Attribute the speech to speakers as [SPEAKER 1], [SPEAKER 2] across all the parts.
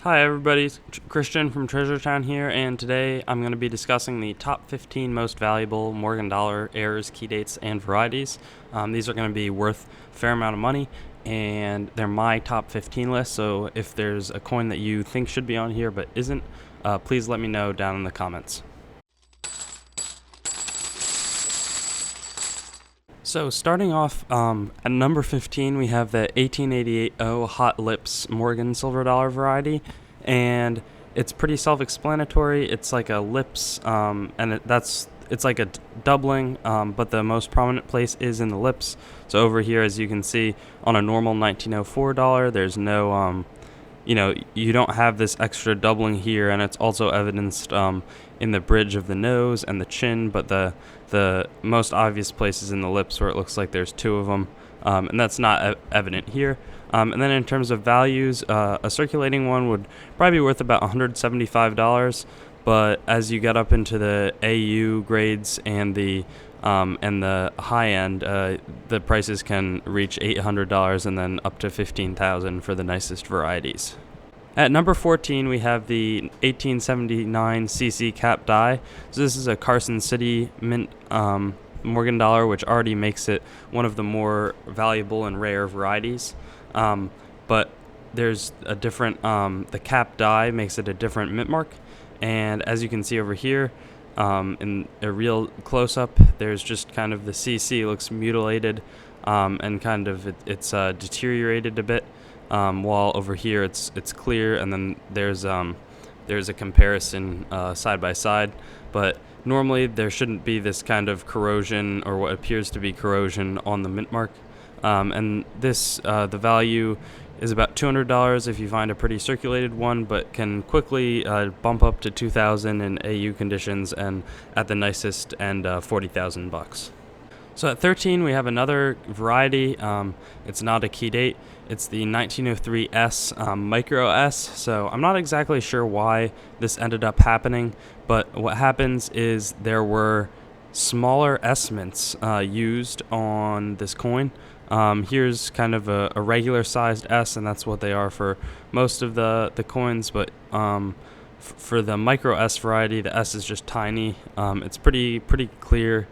[SPEAKER 1] Hi everybody, it's Christian from Treasure Town here, and today I'm going to be discussing the top 15 most valuable Morgan dollar errors, key dates, and varieties. These are going to be worth a fair amount of money, and they're my top 15 list, so if there's a coin that you think should be on here but isn't, please let me know down in the comments. So starting off at number 15, we have the 1888 Hot Lips Morgan Silver Dollar variety, and it's pretty self-explanatory. It's like a lips, and it's like a doubling, but the most prominent place is in the lips. So over here, as you can see, on a normal 1904 dollar, there's no you don't have this extra doubling here, and it's also evidenced in the bridge of the nose and the chin, but the most obvious place is in the lips, where it looks like there's two of them, and that's not evident here. And then in terms of values, a circulating one would probably be worth about $175, but as you get up into the AU grades and the high end, the prices can reach $800 and then up to $15,000 for the nicest varieties. At number 14, we have the 1879 CC cap die. So this is a Carson City mint Morgan dollar, which already makes it one of the more valuable and rare varieties. But there's a different, the cap die makes it a different mint mark. And as you can see over here, in a real close-up, there's just kind of the CC looks mutilated, and kind of it's deteriorated a bit, while over here it's clear, and then there's a comparison side by side. But normally there shouldn't be this kind of corrosion, or what appears to be corrosion, on the mint mark, and this the value is about $200 if you find a pretty circulated one, but can quickly bump up to $2,000 in AU conditions, and at the nicest end, $40,000. So at 13, we have another variety. It's not a key date. It's the 1903 S Micro S. So I'm not exactly sure why this ended up happening, but what happens is there were smaller S mints used on this coin. Here's kind of a regular sized S, and that's what they are for most of the coins, but for the Micro S variety, the S is just tiny. It's pretty clear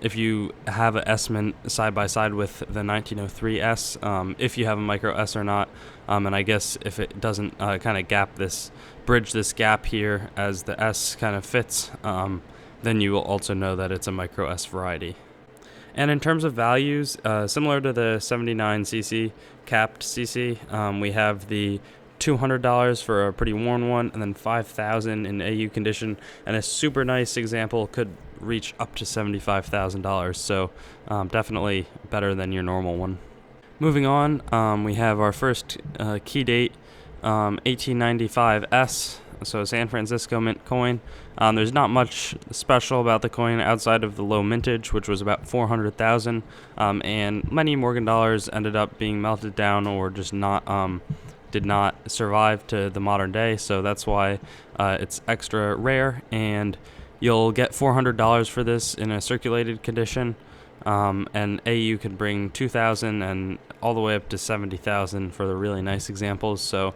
[SPEAKER 1] if you have a S mint side by side with the 1903 S, if you have a Micro S or not, and I guess if it doesn't kind of bridge this gap here as the S kind of fits, then you will also know that it's a Micro S variety. And in terms of values, similar to the 79cc capped CC, we have the $200 for a pretty worn one, and then $5,000 in AU condition, and a super nice example could reach up to $75,000. So definitely better than your normal one. Moving on, we have our first key date, 1895 S. So San Francisco mint coin. There's not much special about the coin outside of the low mintage, which was about 400,000, and many Morgan dollars ended up being melted down or just did not survive to the modern day. So that's why it's extra rare, and you'll get $400 for this in a circulated condition, and AU can bring 2,000 and all the way up to 70,000 for the really nice examples. So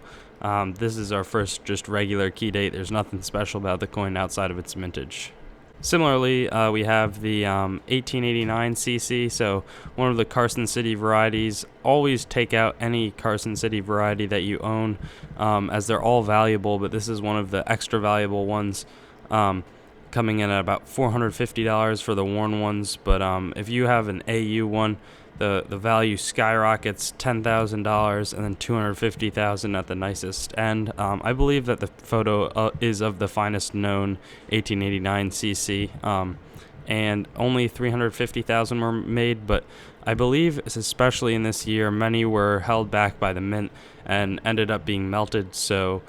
[SPEAKER 1] this is our first just regular key date. There's nothing special about the coin outside of its mintage. Similarly, we have the 1889 CC, so one of the Carson City varieties. Always take out any Carson City variety that you own, as they're all valuable, but this is one of the extra valuable ones, coming in at about $450 for the worn ones. But if you have an AU one, the value skyrockets $10,000 and then $250,000 at the nicest end. I believe that the photo is of the finest known 1889 CC, and only 350,000 were made, but I believe, especially in this year, many were held back by the mint and ended up being melted, so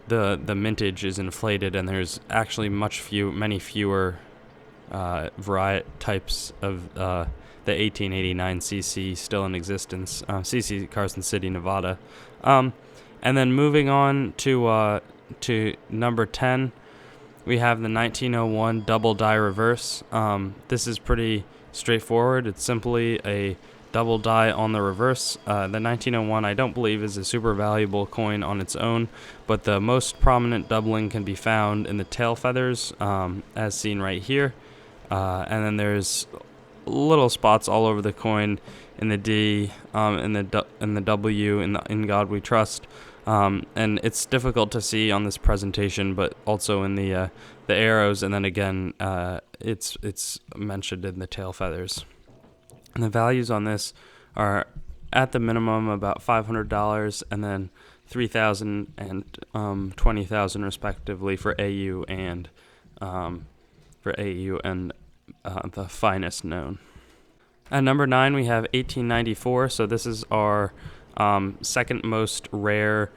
[SPEAKER 1] the mintage is inflated, and there's actually many fewer variety types of the 1889 CC still in existence, CC Carson City, Nevada. And then moving on to number 10, we have the 1901 double die reverse. This is pretty straightforward. It's simply a double die on the reverse. The 1901 I don't believe is a super valuable coin on its own, but the most prominent doubling can be found in the tail feathers, as seen right here. And then there's little spots all over the coin in the D, in the W, in God We Trust. And it's difficult to see on this presentation, but also in the arrows, and then again, it's mentioned in the tail feathers. And the values on this are at the minimum about $500, and then $3,000 and $20,000 respectively for AU and the finest known. At number 9, we have 1894. So this is our second most rare,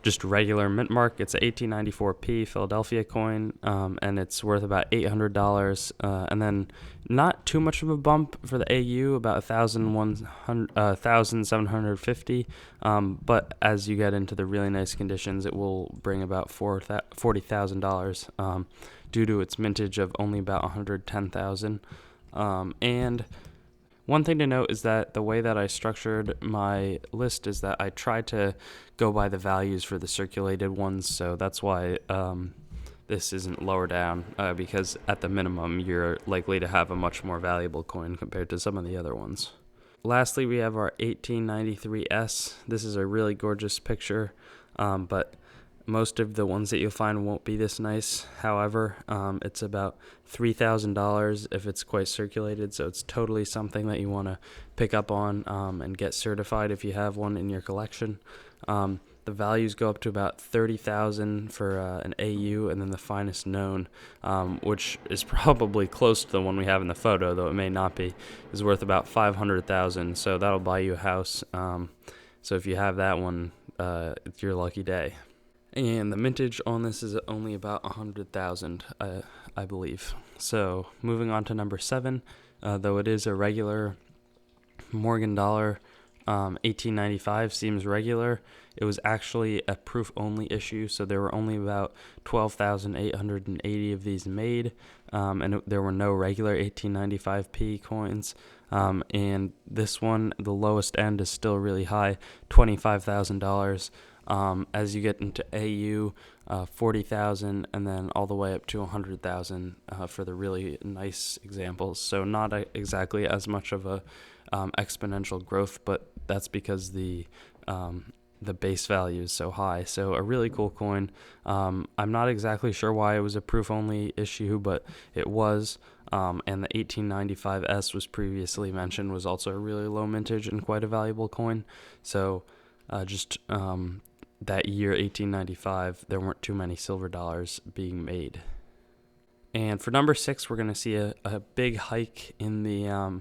[SPEAKER 1] just regular mint mark. It's a 1894p Philadelphia coin, and it's worth about $800. And then not too much of a bump for the AU, about 1,750. But as you get into the really nice conditions, it will bring about $40,000 due to its mintage of only about 110,000. And one thing to note is that the way that I structured my list is that I tried to go by the values for the circulated ones, so that's why this isn't lower down, because at the minimum you're likely to have a much more valuable coin compared to some of the other ones. Lastly, we have our 1893S. This is a really gorgeous picture, but most of the ones that you'll find won't be this nice. However, it's about $3,000 if it's quite circulated, so it's totally something that you want to pick up on and get certified if you have one in your collection. The values go up to about $30,000 for an AU, and then the finest known, which is probably close to the one we have in the photo, though it may not be, is worth about $500,000. So that'll buy you a house. So if you have that one, it's your lucky day. And the mintage on this is only about 100,000, I believe. So moving on to number 7, though it is a regular Morgan dollar, 1895 seems regular. It was actually a proof-only issue, so there were only about 12,880 of these made, and there were no regular 1895p coins. And this one, the lowest end is still really high, $25,000. As you get into AU, 40,000, and then all the way up to 100,000 for the really nice examples. So not exactly as much of a exponential growth, but that's because the base value is so high. So a really cool coin. I'm not exactly sure why it was a proof-only issue, but it was. And the 1895S was previously mentioned, was also a really low mintage and quite a valuable coin. So that year, 1895, there weren't too many silver dollars being made. And for number 6, we're going to see a big hike in the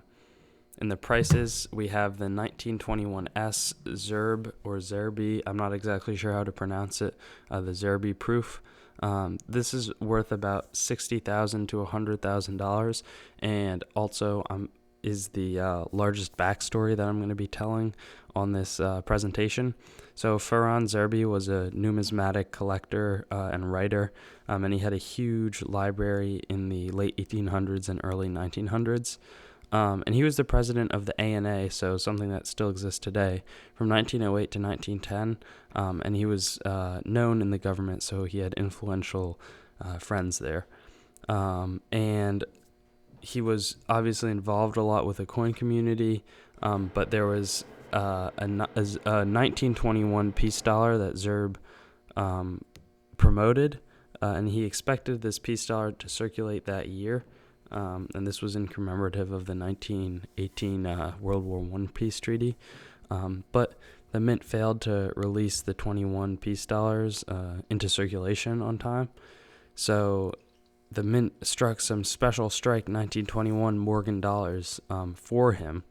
[SPEAKER 1] prices. We have the 1921S Zerbe. I'm not exactly sure how to pronounce it. The Zerbe Proof. This is worth about $60,000 to $100,000, and also is the largest backstory that I'm going to be telling on this presentation. So Ferran Zerbe was a numismatic collector and writer, and he had a huge library in the late 1800s and early 1900s. And he was the president of the ANA, so something that still exists today, from 1908 to 1910. And he was known in the government, so he had influential friends there. And he was obviously involved a lot with the coin community, but there was a 1921 peace dollar that Zerbe promoted, and he expected this peace dollar to circulate that year. And this was in commemorative of the 1918 World War I peace treaty. But the mint failed to release the 21 peace dollars into circulation on time. So the mint struck some special strike 1921 Morgan dollars for him.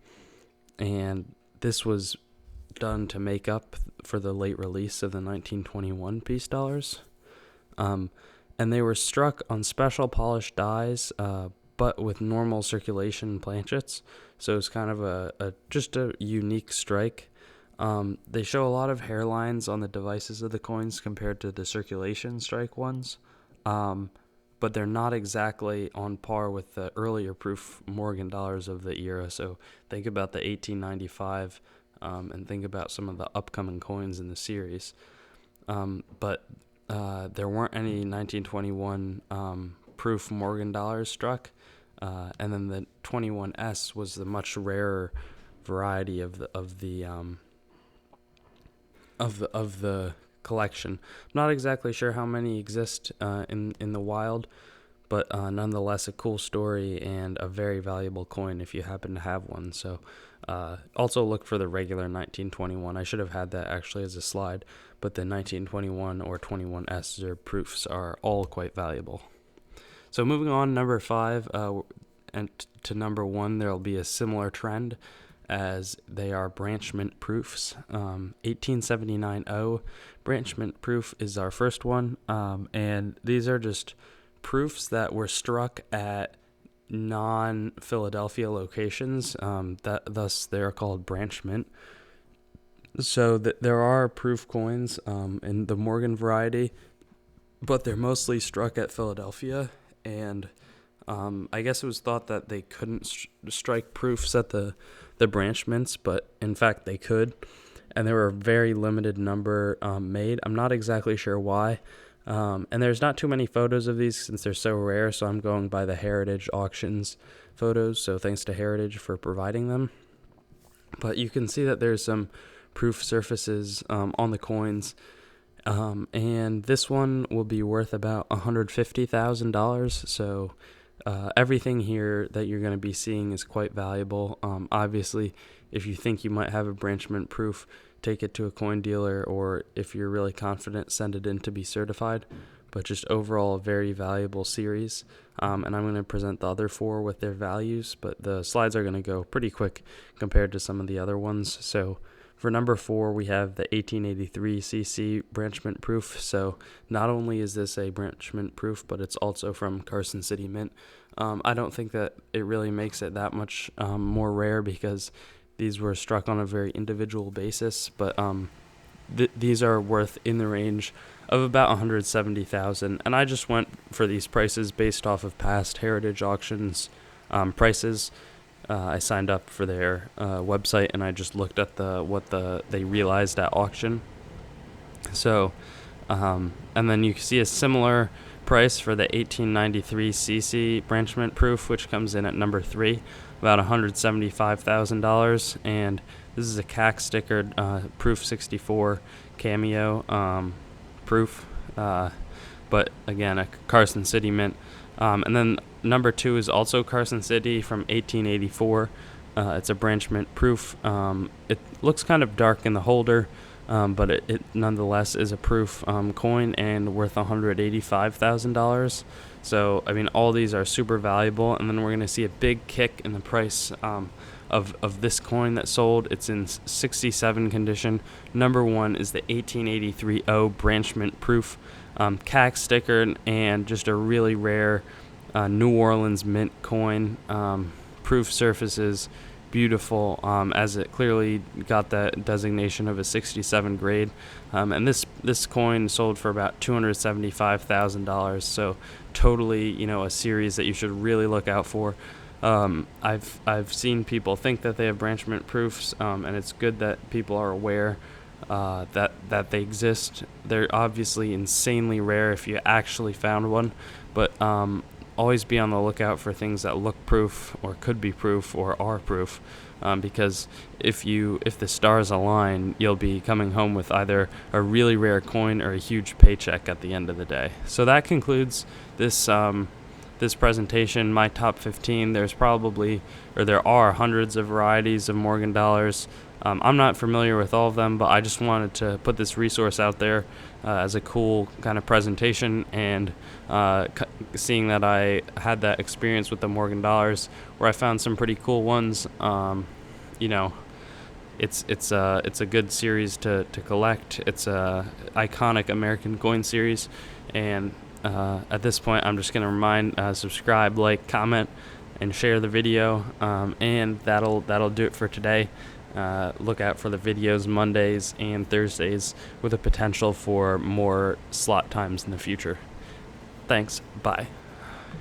[SPEAKER 1] And this was done to make up for the late release of the 1921 peace dollars. And they were struck on special polished dies, but with normal circulation planchets. So it's kind of just a unique strike. They show a lot of hairlines on the devices of the coins compared to the circulation strike ones. but they're not exactly on par with the earlier proof Morgan dollars of the era. So think about the 1895 and think about some of the upcoming coins in the series. But there weren't any 1921 proof Morgan dollars struck, and then the 21S was the much rarer variety of the collection. I'm not exactly sure how many exist in the wild, but nonetheless a cool story and a very valuable coin if you happen to have one. So also look for the regular 1921. I should have had that actually as a slide, but the 1921 or 21S Zerbe Proofs are all quite valuable. So moving on, number 5 and to number 1, there will be a similar trend as they are branchment proofs. 1879 branchment proof is our first one, and these are just proofs that were struck at non-Philadelphia locations. Thus they are called branchment. So there are proof coins in the Morgan variety, but they're mostly struck at Philadelphia, and I guess it was thought that they couldn't strike proofs at the branchments, but in fact they could, and there were a very limited number made. I'm not exactly sure why, and there's not too many photos of these since they're so rare, so I'm going by the Heritage auctions photos, so thanks to Heritage for providing them. But you can see that there's some proof surfaces on the coins, and this one will be worth about $150,000, so everything here that you're going to be seeing is quite valuable. Obviously, if you think you might have a branchment proof, take it to a coin dealer, or if you're really confident, send it in to be certified. But just overall, a very valuable series. And I'm going to present the other 4 with their values, but the slides are going to go pretty quick compared to some of the other ones. So for number 4, we have the 1883 CC branchment proof. So not only is this a branchment proof, but it's also from Carson City Mint. I don't think that it really makes it that much more rare because these were struck on a very individual basis, but these are worth in the range of about $170,000, and I just went for these prices based off of past Heritage auctions prices. I signed up for their website, and I just looked at what they realized at auction. So, and then you can see a similar price for the 1893 CC branchment proof, which comes in at number 3, about $175,000, and this is a CAC stickered proof 64 cameo proof, but again a Carson City Mint. And then number 2 is also Carson City from 1884. It's a branchment proof. It looks kind of dark in the holder, but it nonetheless is a proof coin and worth $185,000. So, I mean, all these are super valuable. And then we're going to see a big kick in the price of this coin that sold. It's in 67 condition. Number 1 is the 1883 branchment proof, CAC stickered, and just a really rare New Orleans mint coin. Proof surfaces, beautiful, as it clearly got that designation of a 67 grade. And this coin sold for about $275,000. So totally, a series that you should really look out for. I've seen people think that they have branchment proofs, and it's good that people are aware that they exist. They're obviously insanely rare if you actually found one, but always be on the lookout for things that look proof or could be proof or are proof, because if the stars align, you'll be coming home with either a really rare coin or a huge paycheck at the end of the day. So that concludes this presentation, my top 15. There are hundreds of varieties of Morgan dollars. I'm not familiar with all of them, but I just wanted to put this resource out there as a cool kind of presentation, and seeing that I had that experience with the Morgan dollars where I found some pretty cool ones. It's a good series to collect. It's a iconic American coin series, and at this point I'm just going to remind, subscribe, like, comment, and share the video, and that'll do it for today. Look out for the videos Mondays and Thursdays with a potential for more slot times in the future. Thanks. Bye.